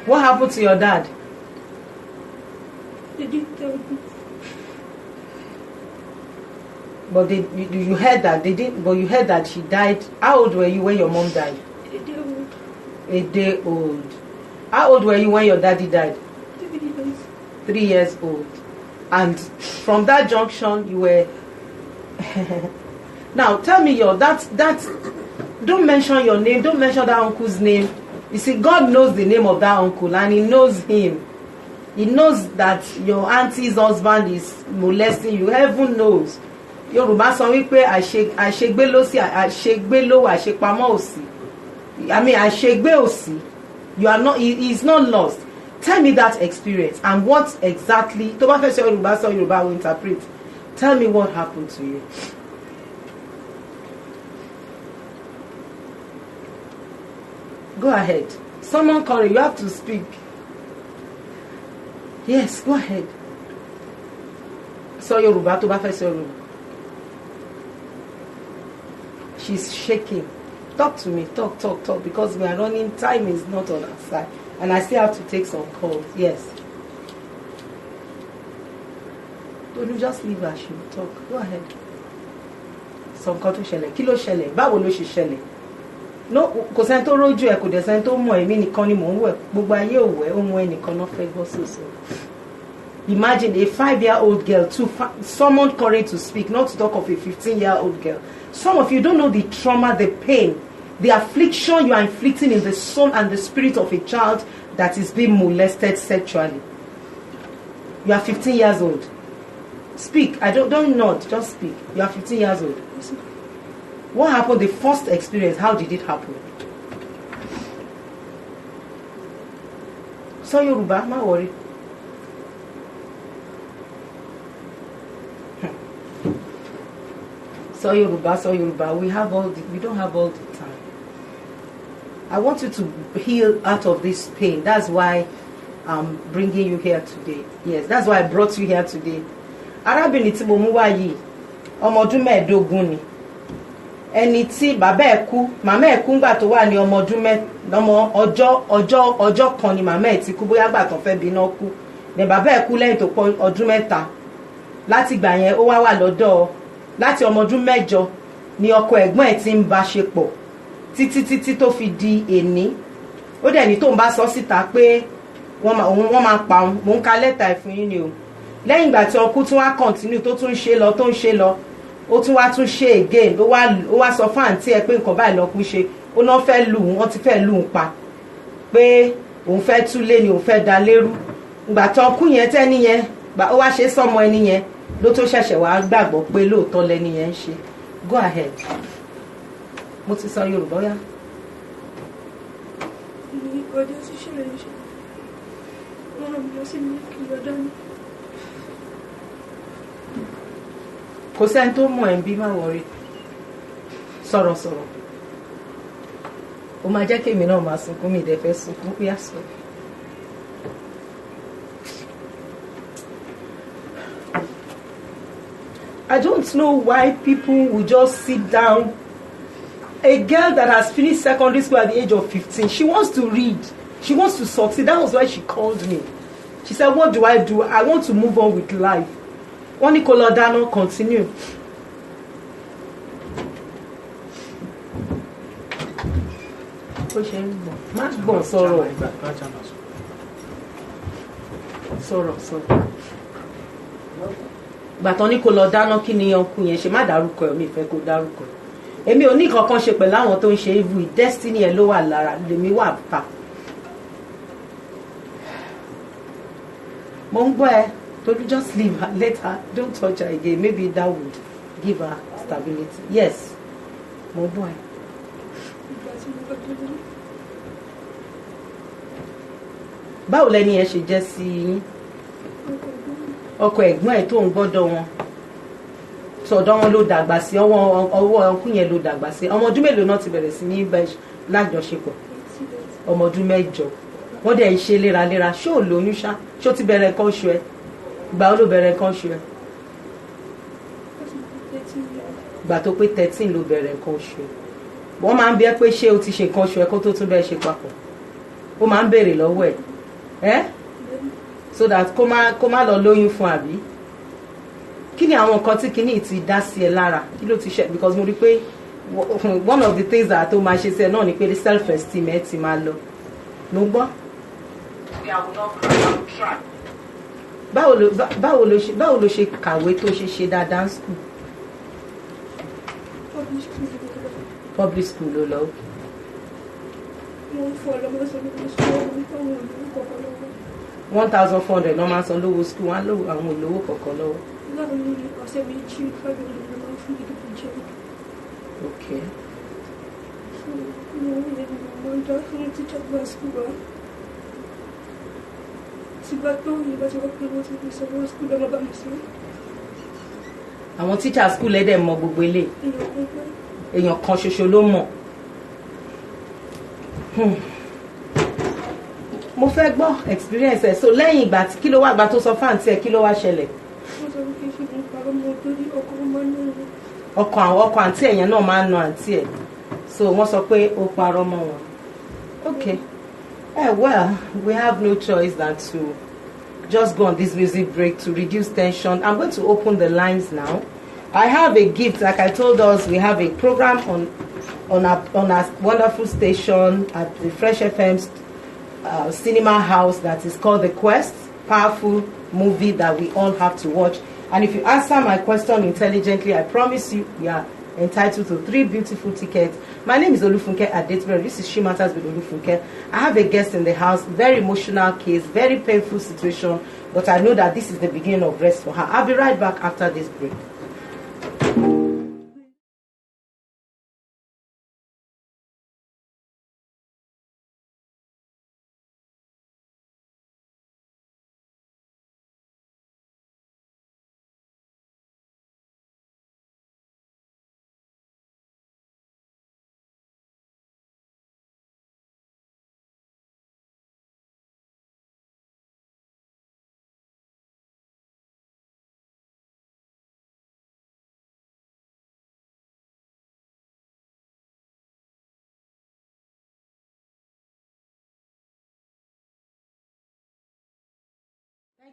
What happened to your dad? They didn't tell me. But you heard that they didn't. But you heard that she died. How old were you when your mom died? A day old. A day old. How old were you when your daddy died? 3 years. 3 years old. And from that junction, you were. Now tell me that. Don't mention your name. Don't mention that uncle's name. You see, God knows the name of that uncle, and He knows him. He knows that your auntie's husband is molesting you. Heaven knows. Yorùbá sọ wípé àṣegbé ló sí àṣegbé ló wà àṣepamọ́ òsì. I mean àṣegbé òsì. You are not. He is not lost. Tell me that experience and what exactly. Tó bá fẹ́ sọ Yorùbá will interpret. Tell me what happened to you. Go ahead. Someone call you. You have to speak. Yes, go ahead. Sọ Yorùbá tó bá fẹ́ sọ Yorùbá. She's shaking. Talk to me. Talk. Because we are running. Time is not on our side. And I still have to take some calls. Yes. Don't you just leave her. She will talk. Go ahead. Some nǹkan tó ṣẹlẹ̀. Kí ló ṣẹlẹ̀? Báwo ló ṣe ṣẹlẹ̀? No, kò sẹ́ni tó rójú ẹ̀ kò dẹ̀ sẹ́ni tó mọ̀ èmi nìkan ni mò ń wẹ̀. Gbogbo ayé ò wẹ̀ ohun ẹnìkan náà fẹ́ gbọ́ sòsò. Imagine a 5-year-old girl summoned courage to speak, not to talk of a 15-year-old girl. Some of you don't know the trauma, the pain, the affliction you are inflicting in the soul and the spirit of a child that is being molested sexually. You are 15 years old. Speak. I don't nod. Just speak. You are 15 years old. What happened? The first experience. How did it happen? So Yoruba, don't worry. So Yoruba. We don't have all the time. I want you to heal out of this pain. That's why I'm bringing you here today. Yes, that's why I brought you here today. Arábìnrin tí mo mú wá yìí, ọmọ ọdún 15 ni. Ẹni tí bàbá ẹ̀ kú, màmá ẹ̀ kú ńgbà tó wà ní ọmọ ọjọ́ kan ni màmá ẹ̀ ti kú bóyá gbà tán fẹ́ bí iná kú. Ní bàbá ẹ̀ kú lẹ́yìn tó pọ̀ ọdún 3. Láti ìgbà yẹn ó wá lọ́dọ̀ láti ọmọ ọdún 8 ni ọkọ ẹ̀gbọ́n ẹ̀ ti ń bá ṣe pọ̀ títí tó fi di èní. Ó dẹ̀ ní tó ń bá sọ síta pé wọ́n máa pa òun. Mò ń ka lẹ́tà ẹ̀ fún yín ni o. Lẹ́yìn ìgbà tí ọkú tún wá continue tó tún ṣe lọ ó tún wá tún ṣe again ó wá sọ fún àǹtí ẹ pé nǹkan báyìí lọkú ṣe ó náà fẹ́ lù wọ́n ti fẹ́ lù ú pa pé òun fẹ́ túlé ni òun fẹ́ da lérú ìgbà tó ọkú yẹn tẹ́ni yẹn ó wá ṣe sọ́mọ ẹni yẹn ló tó ṣẹ̀ṣẹ̀ wá gbàgbọ́ pé lóòótọ́ lẹni yẹn ń ṣe. Go ahead. Mo ti sọ Yorùbá yá. Ọjọ́ tí ṣẹlẹ̀ ń ṣe wọ́n rán mi lọ sí ní Ìbàdàn. Kò sẹ́ni tó mọ̀ ẹ́ ń bí má wọrí. Sọ̀rọ̀. Ó máa jẹ́ kémi náà máa sunkún mi ìdẹ́fẹ́ sunkún pé àsọ. I don't know why people will just sit down. A girl that has finished secondary school at the age of 15, she wants to read. She wants to succeed. That was why she called me. She said, what do? I want to move on with life. Wọ́n ní kó lọ dáná continue. Ó ṣe ń gbọ̀n. Má gbọ̀n sọ̀rọ̀. Gbàtàn ní kó lọ dáná kí ni ọkùn yẹn ṣe má dárúkọ ẹ̀ mi fẹ́ kó dárúkọ ẹ̀. Èmi ò ní kankan ṣe pẹ̀lú àwọn tó ń ṣe evil. Destiny ẹ̀ ló wà lára lèmi wà pa. Mo ń gbọ́ ẹ. Don't just leave her, let her, don't touch her again. Maybe that would give her stability. Yes. Mo boy. Báwo lẹni ẹ ṣe jẹ́ sí yín? Ọkọ ẹ̀gbọ́n ẹ̀ tó ń gbọ́dọ̀ wọn. so ọ̀dọ̀ wọn ló dàgbà sí ọwọ́ ọkùn yẹn ló dàgbà sí. Ọmọ ọdún mélòó náà ti bẹ̀rẹ̀ sí ní lájọṣepọ̀? Ọmọ ọdún 8. Wọ́n dẹ̀ ń ṣe léraléra. Ṣé ò lóyún ṣá? Ṣé ó ti bẹ̀rẹ̀ nǹkan oṣù ẹ? Ìgbà wo ló bẹ̀rẹ̀ nǹkan oṣù ẹ? Ìgbà tó pé 13 ló bẹ̀rẹ̀ nǹkan oṣù ẹ. Wọ́n máa ń bi ẹ́ pé ṣé o ti ṣe nǹkan oṣù ẹ kó tó tún bẹ́ẹ̀ ṣe papọ̀? Ó máa ń béèrè lọ́wọ́ ẹ̀ so that kó má lọ lóyún fún àbí? Kí ni àwọn nǹkan tí kinní ti dá sí ẹ lára? Kí ló ti ṣe? Because mo rí pé one of the things that ó máa ṣe sí ẹ náà ni pé self esteem ẹ ti máa lọ. Mo gbọ́. Báwo ló ṣe kàwé tó ṣe dáadáa school? Public school ló lọ. $1,400 ló máa san lówó school, wọn á lówó àwọn olówó kọ̀ọ̀kan lọ́wọ́. Okay. Àwọn teacher school ẹ̀dẹ̀ mọ gbogbo ilé. Èèyàn kan ṣoṣo ló mọ̀. Mo fẹ́ gbọ́ experience ẹ̀. So lẹ́yìn ìgbà kí ló wá gbà tó sọ fáǹtì ẹ̀, kí ló wá ṣẹlẹ̀? Ọkọ àǹtí ẹ̀yẹn náà máa ń na àǹtí ẹ̀. So wọ́n sọ pé ó parọ́ mọ́ wọn. Okay. Well, we have no choice than to just go on this music break to reduce tension. I'm going to open the lines now. I have a gift. Like I told us, we have a program on our wonderful station at the Fresh FM's cinema house that is called The Quest. Powerful movie that we all have to watch. And if you answer my question intelligently, I promise you, we are entitled to 3 beautiful tickets. My name is Olufunke Adetuberu. This is Shematters with Olufunke. I have a guest in the house. Very emotional case, very painful situation. But I know that this is the beginning of rest for her. I'll be right back after this break.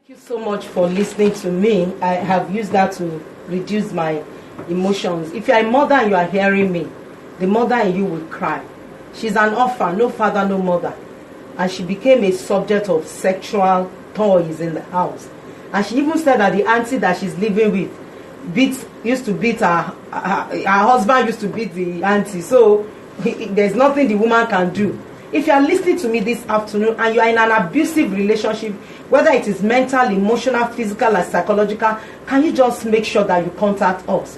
Thank you so much for listening to me. I have used that to reduce my emotions. If you are a mother and you are hearing me, the mother in you will cry. She's an orphan, no father, no mother. And she became a subject of sexual toys in the house. And she even said that the auntie that she's living with used to beat her husband used to beat the auntie. So there's nothing the woman can do. If you are listening to me this afternoon and you are in an abusive relationship, whether it is mental, emotional, physical, or psychological, can you just make sure that you contact us?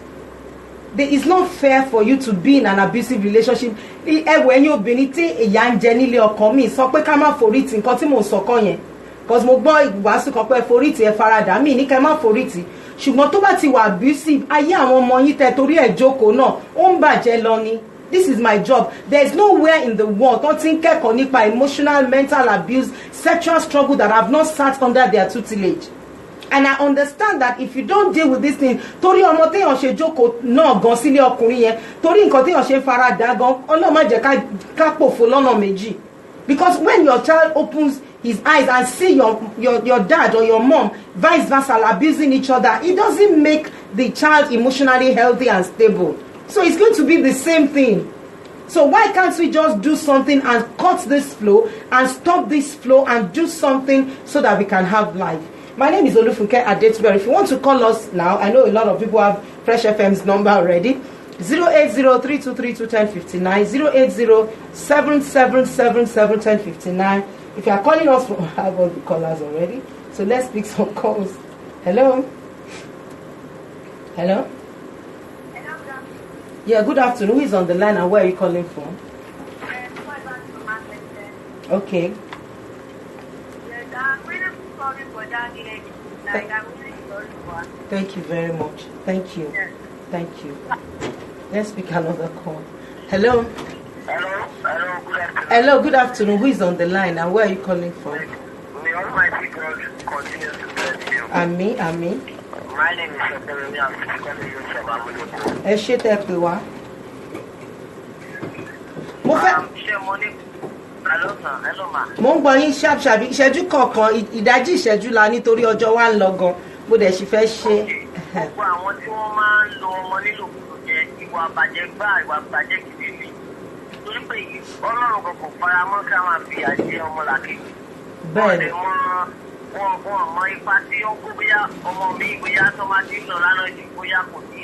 It's not fair for you to be in an abusive relationship. When you've been eating a young Jenny or come so pe ká má forítì nǹkan tí mo sọ kọ́ yẹn. Because mo gbọ́ ìwàásù kan pé forítì ẹ farada mi ní ká má forítì. Ṣùgbọ́n tó bá ti wà abusive, ayé àwọn ọmọ yín tẹ́ torí ẹ̀ jókòó náà, ó ń bàjẹ́ lọ ni. This is my job. There is nowhere in the world nothing kẹ́kọ̀ọ́ nípa emotional, mental abuse, sexual struggle that have not sat under their tutelage. And I understand that if you don't deal with this thing, torí ọmọ téèyàn ṣe jókòó náà gan sílé ọkùnrin yẹn, torí nǹkan téèyàn ṣe farada gan, Ọlọ́run má jẹ́ ká pòfo lọ́nà méjì. Because when your child opens his eyes and see your dad or your mom vice versa abusing each other, it doesn't make the child emotionally healthy and stable. So it's going to be the same thing. So why can't we just do something and cut this flow and stop this flow and do something so that we can have life? My name is Olufunke Adetuberu. If you want to call us now, I know a lot of people have Fresh FM's number already. 08032321059, 08077771059. If you are calling us from, I have all the callers already. So let's pick some calls. Hello? Hello? Yeah, good afternoon. Who is on the line and where are you calling from? Okay. Thank you very much. Thank you. Thank you. Let's pick another call. Hello. Hello, good afternoon. Who is on the line and where are you calling from? May Almighty God continue to bless you. Ami. My name is Shematters. I'm calling you from Abuja. Ẹ ṣé tẹ́ pè wá. Mo fẹ́. Ṣé mo ní. Hello ma. Mo ń gbọ́ yín sharp ìṣẹ́jú kọ̀ọ̀kan ìdájí ìṣẹ́jú la nítorí ọjọ́ wa ń lọ gan. Mo dẹ̀ sì fẹ́ ṣe. Gbogbo àwọn tí wọ́n máa ń lo ọmọ nílòkulò jẹ ìwà àbàjẹ́ ìwà àbàjẹ́ gidi ni. Torí pé Ọlọ́run kò faramọ́ ká máa fi àjẹ ọmọ làkejì. Bẹ́ẹ̀ni. Wọ́n mọ ipa tí ó kó bóyá ọmọ mi bóyá tó máa ti ń lọ lánàá jù bóyá kò ní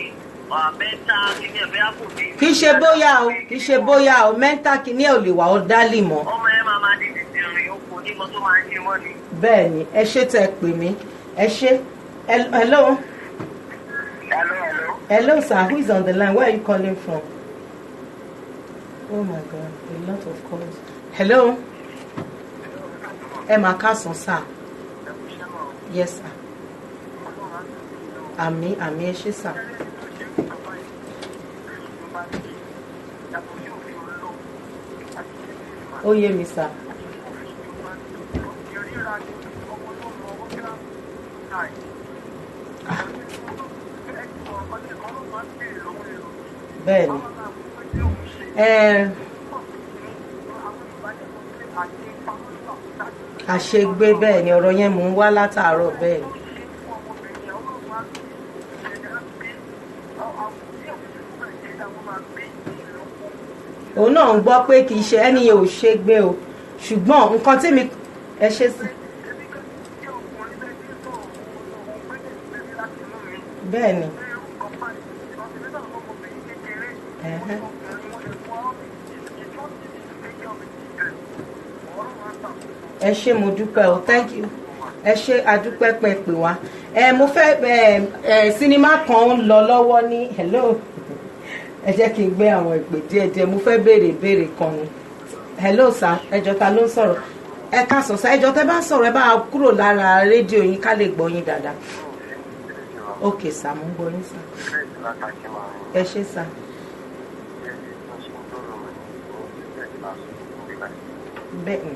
mẹ́ta kìíní ẹ̀fẹ́ kò ní. Kì í ṣe bóyá o mẹ́ta kìíní ò lè wà ó dálì mọ́. Ọmọ ẹ máa di dìdìrín oko nígbà tó máa ń ṣe mọ́ ni. Bẹ́ẹ̀ni ẹ ṣé tẹ́ pè mí ẹ ṣé. Hello. Hello sir, who is on the line? Where are you calling from? Oh my God, a lot of calls. Hello. Emma Carson, sir. Yes, sir. Ami, ẹ ṣé, sir. Ó yé mi, sir. Bẹ́ẹ̀ni. Àṣegbé bẹ́ẹ̀ ni ọ̀rọ̀ yẹn mò ń wá látàárọ̀ bẹ́ẹ̀ ni. Òun náà ń gbọ́ pé kì í ṣe ẹni yẹn ò ṣe gbé o ṣùgbọ́n nǹkan tí mi ẹ ṣe sí. Bẹ́ẹ̀ ni. Ẹ ṣé mo dúpẹ́ o, thank you. Ẹ ṣé adúpẹ́ pẹ́ pè wá. Mo fẹ́ sinimá kan ń lọ lọ́wọ́ ní hello. Ẹ jẹ́ kí n gbé àwọn ìpè díẹ̀díẹ̀ mo fẹ́ béèrè kan ni. Hello sir, ẹjọ́ ta ló ń sọ̀rọ̀? Ẹ káàsán sir, ẹjọ́ tẹ́ bá ń sọ̀rọ̀ ẹ bá kúrò lára rédíò yín ká lè gbọ́ yín dáadáa. Ok sir, mo ń gbọ́ yín sir. Ẹ ṣé sir. Bẹ́ẹ̀ni.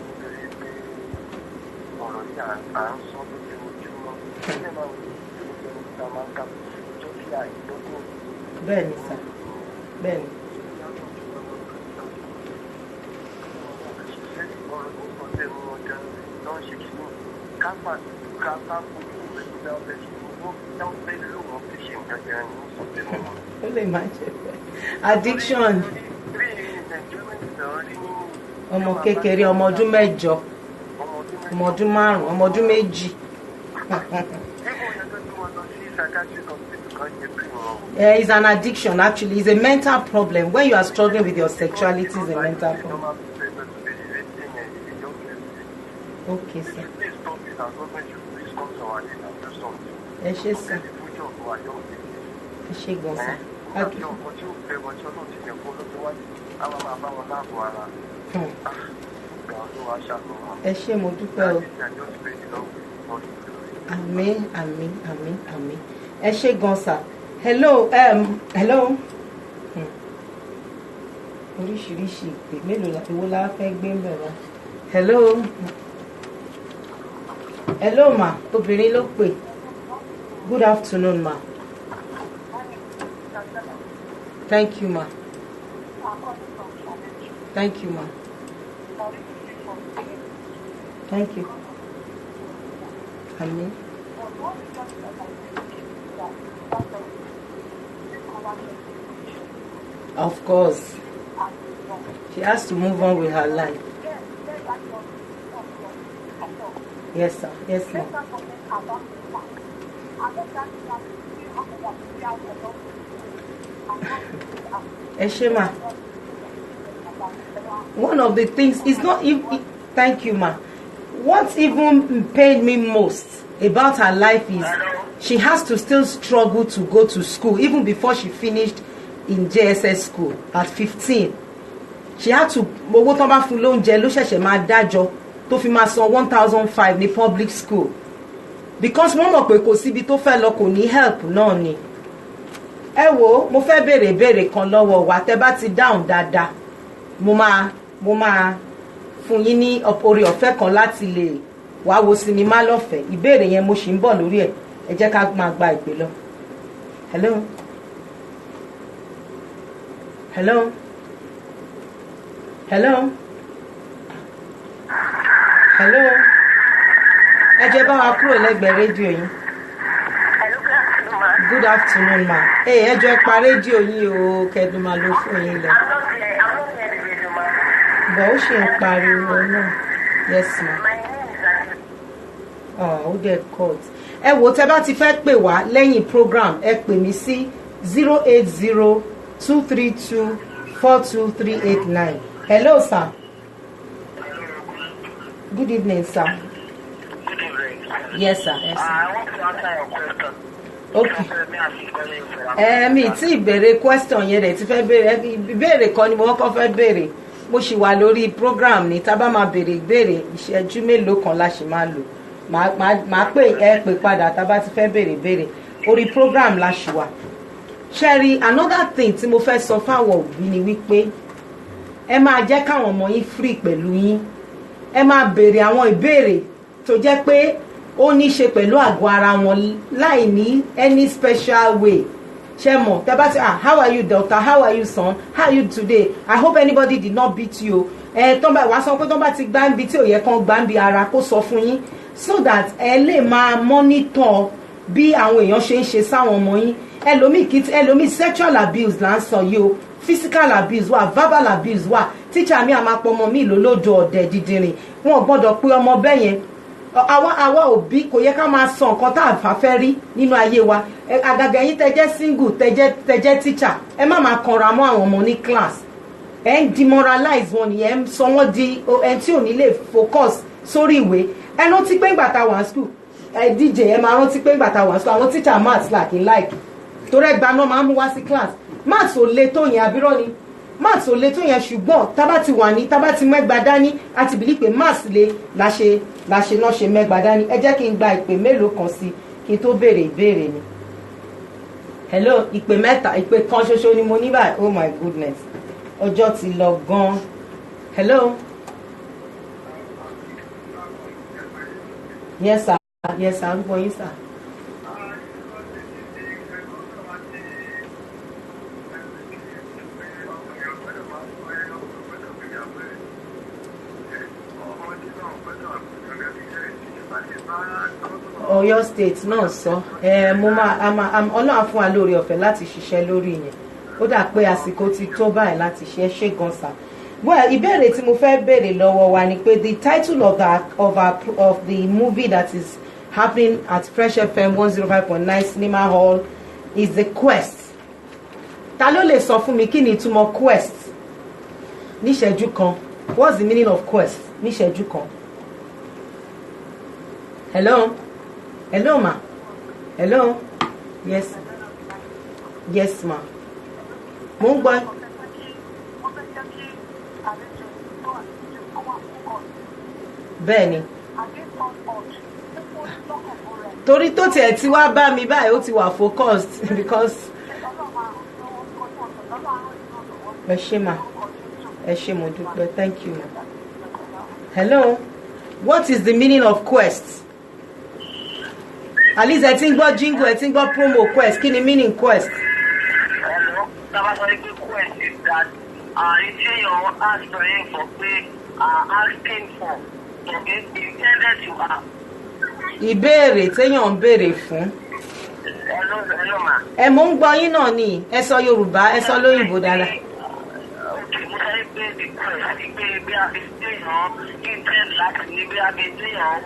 Bẹ́ẹ̀ni sir. Bẹ́ẹ̀ni. Ó lè máa jẹ addiction. Ọmọ kékeré ọmọ ọdún mẹ́jọ ọmọ ọdún márùn ọmọ ọdún méjì. It's an addiction actually. It's a mental problem. When you are struggling with your sexuality, it's a mental problem. Okay, sir. Ẹ ṣé sir. Ẹ ṣé gan sir. Ẹ ṣé mo dúpẹ́ o. Àmín. Ẹ ṣé gan sir. Hello. Oríṣiríṣi ìpè mélòó ìwọ la fẹ́ gbé ń bẹ̀rẹ̀. Hello ma, obìnrin ló pè. Good afternoon ma. Thank you ma. Thank you ma. Thank you. Amen. Of course. She has to move on with her life. Yes, sir. Yes, ma'am. Eshema. One of the things is not even. Thank you, ma. What even pained me most about her life is she has to still struggle to go to school even before she finished in JSS school at 15. She had to owó tán bá fún lóúnjẹ ló ṣẹ̀ṣẹ̀ máa dájọ́ tó fi máa san 1,500 ní public school because wọ́n mọ̀ pé kò síbi tó fẹ́ lọ kò ní help náà ni. ẹ wo mo fẹ́ béèrè ìbéèrè kan lọ́wọ́ wa tẹ́ bá ti dáhùn dáadáa mo máa fún yín ní orí ọ̀fẹ́ kan láti lè wá wo sinimá lọ́fẹ̀ẹ́. Ìbéèrè yẹn mo ṣì ń bọ̀ lórí ẹ̀, ẹ jẹ́ ká máa gba ìpè lọ. Hello. Hello. Hello. Hello. Ẹ jẹ́ bá wa kúrò lẹ́gbẹ̀ẹ́ rédíò yín. Good afternoon ma. Ẹ jọ̀ọ́ ẹ pa rédíò yín o, kẹ́dùn máa lọ fún yín lọ. Bọ̀ ó ṣe ń pariwo náà. Yes ma. Ó dẹ̀ cut. Ẹ wò tẹ́ bá ti fẹ́ pè wá lẹ́yìn program ẹ pè mí sí 080-232-42389. Hello sir. Good evening sir. Good evening. Yes sir. Yes, sir. I want to answer your question. Okay. Mi tí ìbéèrè question yẹn dẹ̀ ti fẹ́ béèrè ìbéèrè kan ni mo kọ́kọ́ fẹ́ béèrè mo ṣì wà lórí program ní tá bá máa béèrè ìbéèrè ìṣẹ́jú mélòó kan la ṣì máa lò máa pè ẹ pè padà tá bá ti fẹ́ béèrè ìbéèrè orí program la ṣì wà. Sherry, another thing tí mo fẹ́ sọ fáwọn òbí ni wípé ẹ máa jẹ́ káwọn ọmọ yín free pẹ̀lú yín, ẹ máa béèrè àwọn ìbéèrè tó jẹ́ pé ó ní ṣe pẹ̀lú àgọ́ ara wọn láì ní any special way. Ṣé mọ̀ tẹ́ bá ti how are you daughter, how are you son, how are you today, I hope anybody did not beat you. Tó bá wá sọ pé tó bá ti gbá ń bi tí ò yẹ kán gbá ń bi ara kó sọ fún yín so that ẹ lè máa monitor bí àwọn èèyàn ṣe ń ṣe sáwọn ọmọ yín. Ẹlòmíì sexual abuse là ń sọ yìí o, physical abuse wà, verbal abuse wà. Teacher mi àmà pọmọ mi lólódò ọ̀dẹ̀ dídìrín wọn gbọ́dọ̀ pé ọmọ bẹ́ẹ̀ yẹn. Àwa òbí kò yẹ ká máa sọ nǹkan tá a fà fẹ́ rí nínú ayé wa. Àgàgà yín tẹ́jẹ́ single tẹ́jẹ́ teacher ẹ má máa kanra mọ́ àwọn ọmọ ní class. Ẹ ń demoralize wọn nìyẹn, ń sọ wọ́n di ẹni tí ò ní lè focus sórí ìwé. Ẹ rántí pé ìgbà tá a wà ní school DJ ẹ máa rántí pé ìgbà tá a wà ní school àwọn teacher maths là kí n like torí ẹgbàá náà máa ń mú wá sí class. Maths ò le tó yẹn abirọ́ ni, maths ò le tó yẹn ṣùgbọ́n tábà ti wà ní tábà ti mẹ́gbàá dání a ti bìlí pé maths le la ṣe náà ṣe mẹ́gbàá dání. Ẹ jẹ́ kí n gba ìpè mélòó kan sí kí n tó béèrè ìbéèrè ni. Hello, ìpè mẹ́ta, ìpè kan ṣoṣo ni mo ní báyìí. Oh my goodness, ọjọ́ ti lọ gan. Hello. Yes sir, yes sir, ń gbọ́ yín sir. Ọ̀yọ́ state náà sọ mo Ọlọ́run fún wa lórí ọ̀fẹ́ láti ṣiṣẹ́ lórí yẹn. Ó dà pé àsìkò ti tó báyìí láti ṣe gan sa. Well, ìbéèrè tí mo fẹ́ béèrè lọ́wọ́ wa ni pé the title of the movie that is happening at Fresh FM 105.9 Cinema Hall is The Quest. Ta ló lè sọ fún mi kí ni ìtumọ̀ quest níṣẹ́jú kan? What's the meaning of quest níṣẹ́jú kan? Hello? Hello ma? Hello? Yes. Yes ma. Mo ń gbọ́. Bẹ́ẹ̀ni. Torí tó tiẹ̀ ti wá bá mi báyìí ó ti wà focused because ẹ ṣé ma. Ẹ ṣé mo dúpẹ́. Thank you ma. Hello? What is the meaning of quest? At least ẹ ti ń gbọ́ jingle, ẹ ti ń gbọ́ promo quest. Kí ni meaning quest? Hello, Tabasari quest is that it's your answering for pé asking for to get intended to have. Ìbéèrè téèyàn ń béèrè fún. Hello ma. Ẹ mò ń gbọ́ yín náà ni, ẹ sọ Yorùbá, ẹ sọ lóyìnbó dára. Okay, mo sáré pé the quest ni pé bí a fi téèyàn intend láti ní bí a fi téèyàn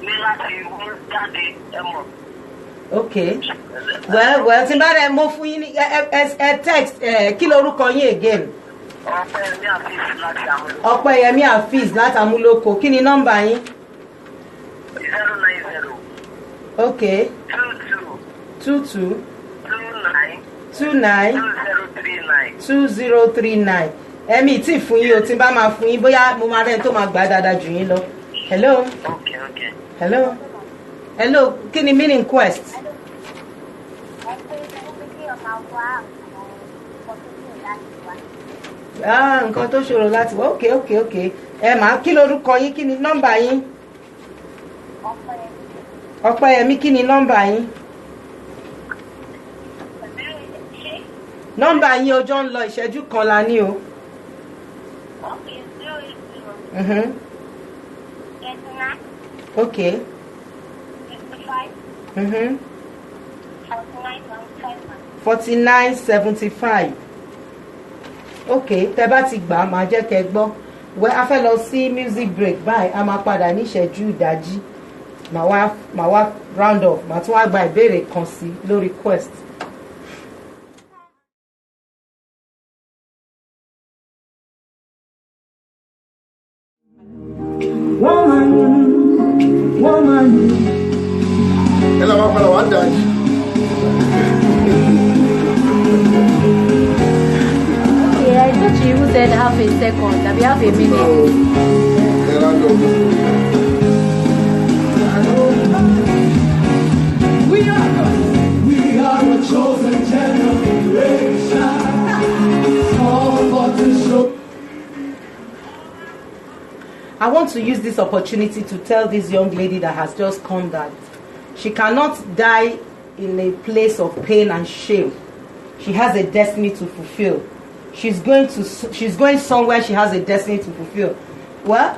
ní láti mú jáde ẹ mọ̀. Okay. Well, tí n bá rẹ̀ mo fún yín ní ẹ text kí lorúkọ yín again? Ọpẹ́yẹmí Afeez láti Amúlòkó. Ọpẹ́yẹmí Afeez láti Amúlòkó. Kí ni nọ́mbà yín? 090. Okay. 22. 29. 2039. Ẹ̀mí tí fún yín o tí n bá máa fún yín bóyá mo máa rẹ̀ tó máa gbà dáadáa jù yín lọ. Hello. Okay. Hello. Kí ni meaning quest? Nǹkan tó ṣòro láti wá. Okay. Ẹ máa kí lorúkọ yín, kí ni nọ́mbà yín? Ọpẹ́yẹmí, kí ni nọ́mbà yín? Nọ́mbà yín ọjọ́ ń lọ, ìṣẹ́jú kan la ní o. Okay. 4975. Okay, tẹ́ bá ti gbà máa jẹ́ kẹ́ gbọ́. Wẹ́ a fẹ́ lọ sí music break báyìí, a máa padà ní ìṣẹ́jú ìdájí. Màá wá round off, màá tún wá gba ìbéèrè kan sí lórí quest. Woman. Ela vai para o Haddad. Yeah, I thought you said half a second. That we have a minute. We are a chosen generation. All for to show. I want to use this opportunity to tell this young lady that has just come that she cannot die in a place of pain and shame. She has a destiny to fulfill. She's going somewhere she has a destiny to fulfill. Well,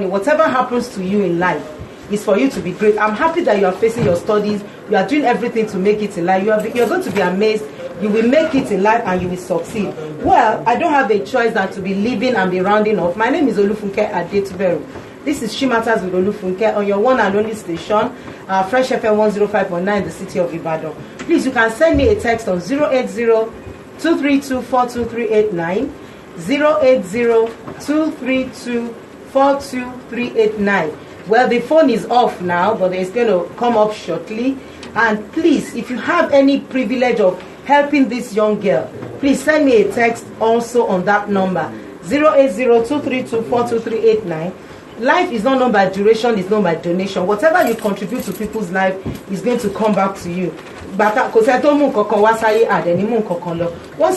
whatever happens to you in life is for you to be great. I'm happy that you are facing your studies. You are doing everything to make it in life. You're going to be amazed. You will make it in life and you will succeed. Well, I don't have a choice than to be living and be rounding off. My name is Olufunke Adetuberu. This is Shematters with Olufunke on your one and only station, Fresh FM 105.9, the city of Ibadan. Please, you can send me a text on 080-232-42389, 080-232-42389. Well, the phone is off now, but it's going to come up shortly. And please, if you have any privilege of helping this young girl, please send me a text also on that number, 080-232-42389. Life is not known by duration, it's known by donation. Whatever you contribute to people's life is going to come back to you. Once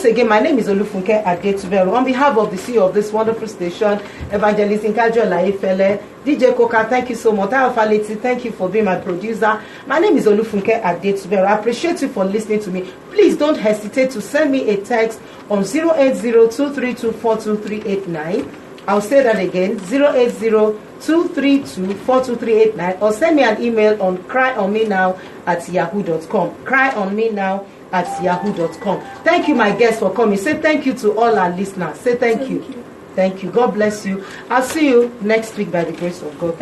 again, my name is Olufunke Adetuberu. On behalf of the CEO of this wonderful station, Evangelist Nkajo Laifele, DJ Koka, thank you so much. Faleti, thank you for being my producer. My name is Olufunke Adetuberu. I appreciate you for listening to me. Please don't hesitate to send me a text on 080-232-42389. I'll say that again, 080-232-42389, or send me an email on cryonmenow@yahoo.com. cryonmenow@yahoo.com. Thank you, my guests, for coming. Say thank you to all our listeners. Say thank you. Thank you. God bless you. I'll see you next week by the grace of God. Thank you.